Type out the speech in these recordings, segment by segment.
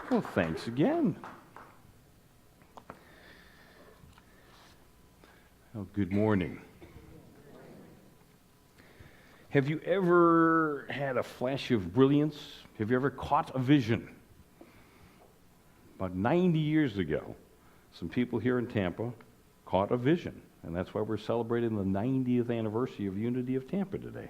Well, thanks again. Well, good morning. Have you ever had a flash of brilliance? Have you ever caught a vision? About 90 years ago, some people here in Tampa caught a vision, and that's why we're celebrating the 90th anniversary of Unity of Tampa today.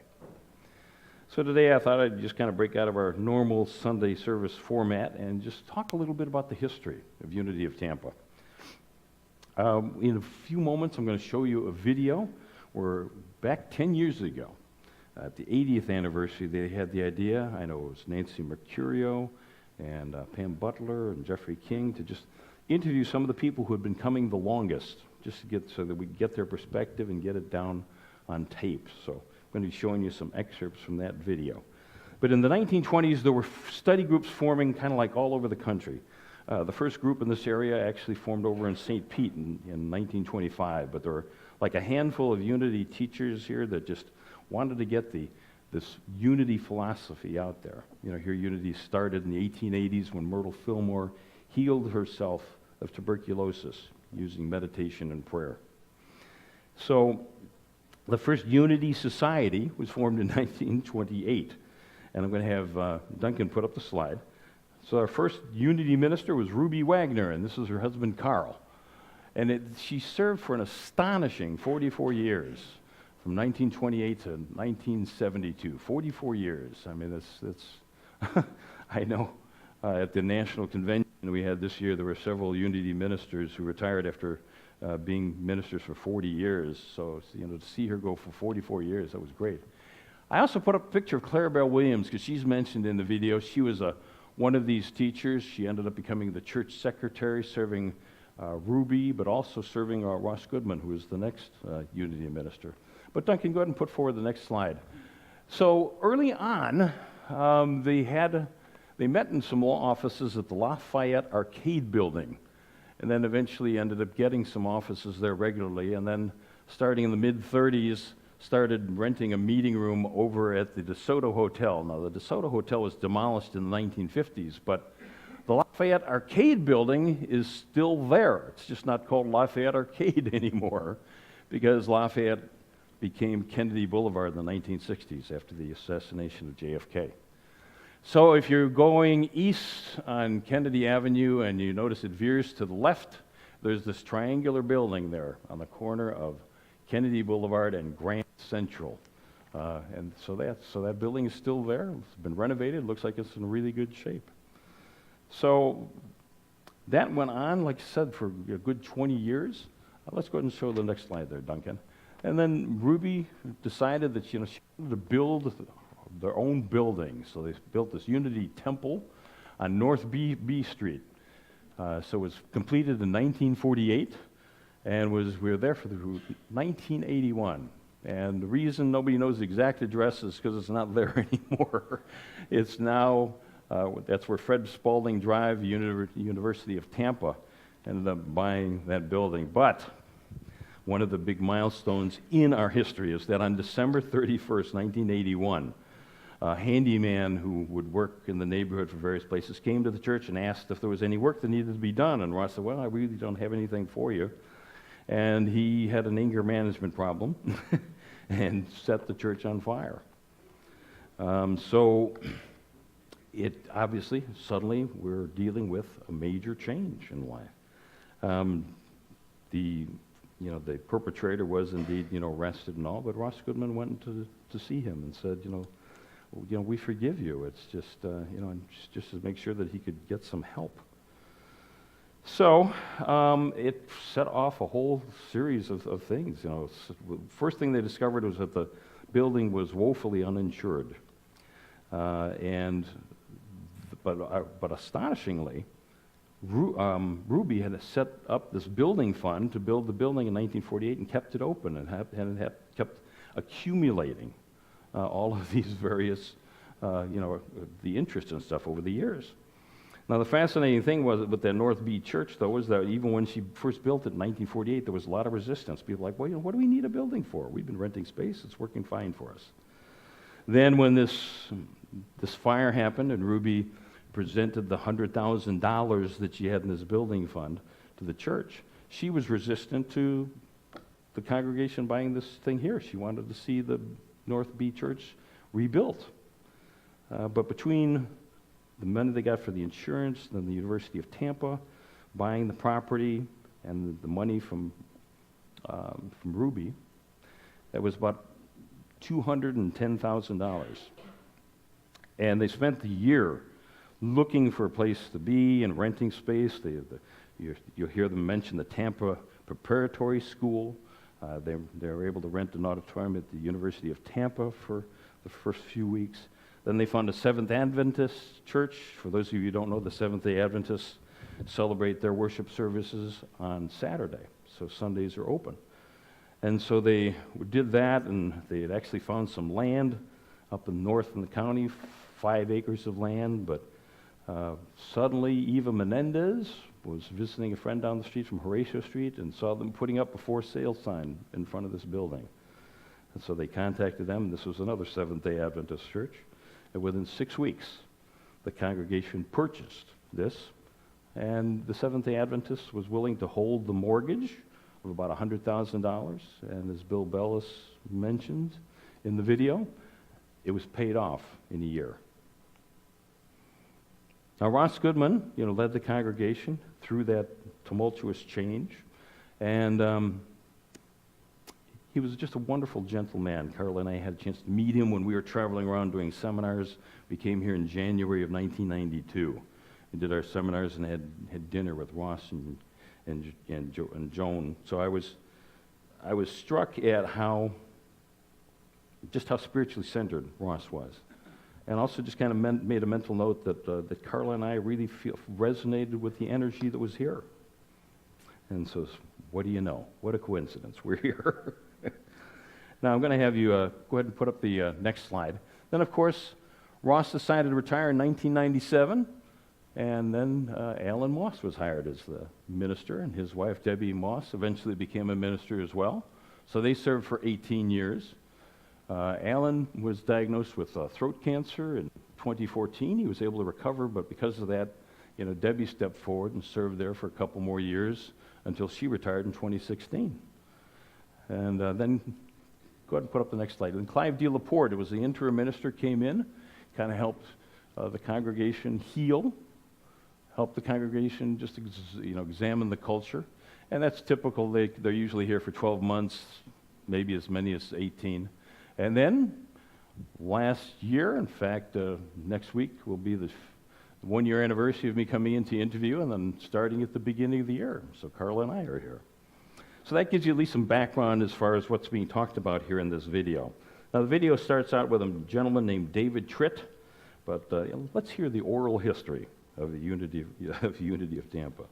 So today I thought I'd just kind of break out of our normal Sunday service format and just talk a little bit about the history of Unity of Tampa. In a few moments I'm going to show you a video where back 10 years ago, at the 80th anniversary, they had the idea, I know it was Nancy Mercurio and Pam Butler and Jeffrey King, to just interview some of the people who had been coming the longest, just to get so that we could get their perspective and get it down on tape. So I'm going to be showing you some excerpts from that video. But in the 1920s, there were study groups forming kind of like all over the country. The first group in this area actually formed over in St. Pete in 1925, but there were like a handful of Unity teachers here that just wanted to get this Unity philosophy out there. You know, here Unity started in the 1880s when Myrtle Fillmore healed herself of tuberculosis using meditation and prayer. So the first Unity Society was formed in 1928, and I'm going to have Duncan put up the slide. So our first Unity minister was Ruby Wagner, and this is her husband Carl. And she served for an astonishing 44 years, from 1928 to 1972. 44 years. I mean, that's I know at the national convention we had this year, there were several Unity ministers who retired after being ministers for 40 years. So, you know, to see her go for 44 years, that was great. I also put up a picture of Clarabelle Williams because she's mentioned in the video. She was one of these teachers. She ended up becoming the church secretary, serving Ruby, but also serving Ross Goodman, who is the next Unity minister. But Duncan, go ahead and put forward the next slide. So early on, they met in some law offices at the Lafayette Arcade building, and then eventually ended up getting some offices there regularly, and then starting in the mid-30s, started renting a meeting room over at the DeSoto Hotel. Now, the DeSoto Hotel was demolished in the 1950s, but the Lafayette Arcade building is still there. It's just not called Lafayette Arcade anymore, because Lafayette became Kennedy Boulevard in the 1960s after the assassination of JFK. So if you're going east on Kennedy Avenue and you notice it veers to the left, there's this triangular building there on the corner of Kennedy Boulevard and Grand Central. And so that building is still there. It's been renovated. Looks like it's in really good shape. So that went on, like I said, for a good 20 years. Let's go ahead and show the next slide there, Duncan. And then Ruby decided that she wanted to build their own building. So they built this Unity Temple on North B Street. So it was completed in 1948, and we were there for 1981. And the reason nobody knows the exact address is because it's not there anymore. It's now, that's where Fred Spalding Drive, University of Tampa, ended up buying that building. But one of the big milestones in our history is that on December 31st, 1981, a handyman who would work in the neighborhood for various places came to the church and asked if there was any work that needed to be done. And Ross said, well, I really don't have anything for you. And he had an anger management problem and set the church on fire. So it obviously, suddenly, we're dealing with a major change in life. The perpetrator was indeed, arrested and all, but Ross Goodman went to see him and said, we forgive you. It's just, just to make sure that he could get some help. So it set off a whole series of things. First thing they discovered was that the building was woefully uninsured, but astonishingly, Ruby had set up this building fund to build the building in 1948 and kept it open and kept accumulating all of these various, the interest and stuff over the years. Now, the fascinating thing was with that North Beach Church, though, was that even when she first built it in 1948, there was a lot of resistance. People were like, well, what do we need a building for? We've been renting space. It's working fine for us. Then when this fire happened and Ruby presented the $100,000 that she had in this building fund to the church. She was resistant to the congregation buying this thing here. She wanted to see the North B Church rebuilt. But between the money they got for the insurance, then the University of Tampa buying the property, and the money from Ruby, that was about $210,000. And they spent the year looking for a place to be and renting space. You'll hear them mention the Tampa Preparatory School. They were able to rent an auditorium at the University of Tampa for the first few weeks. Then they found a Seventh Adventist church. For those of you who don't know, the Seventh-day Adventists celebrate their worship services on Saturday, so Sundays are open. And so they did that, and they had actually found some land up in north in the county, 5 acres of land, but suddenly Eva Menendez was visiting a friend down the street from Horatio Street and saw them putting up a for sale sign in front of this building. And so they contacted them. This was another Seventh-day Adventist church. And within 6 weeks, the congregation purchased this, and the Seventh-day Adventist was willing to hold the mortgage of about $100,000. And as Bill Bellis mentioned in the video, it was paid off in a year. Now, Ross Goodman, led the congregation through that tumultuous change, and he was just a wonderful, gentle man. Carla and I had a chance to meet him when we were traveling around doing seminars. We came here in January of 1992 and did our seminars and had dinner with Ross and Joan. So I was struck at how spiritually centered Ross was. And also just kind of made a mental note that Carla and I really resonated with the energy that was here. And so, what do you know? What a coincidence. We're here. Now, I'm going to have you go ahead and put up the next slide. Then, of course, Ross decided to retire in 1997. And then Alan Moss was hired as the minister, and his wife, Debbie Moss, eventually became a minister as well. So they served for 18 years. Alan was diagnosed with throat cancer in 2014. He was able to recover, but because of that, Debbie stepped forward and served there for a couple more years until she retired in 2016. And then, go ahead and put up the next slide. And Clive D. Laporte, it was the interim minister, came in, kind of helped the congregation heal, helped the congregation just examine the culture. And that's typical. They're usually here for 12 months, maybe as many as 18. And then, last year, in fact, next week will be the 1-year anniversary of me coming in to interview, and then starting at the beginning of the year. So Carla and I are here. So that gives you at least some background as far as what's being talked about here in this video. Now, the video starts out with a gentleman named David Tritt, but let's hear the oral history of the Unity of Tampa.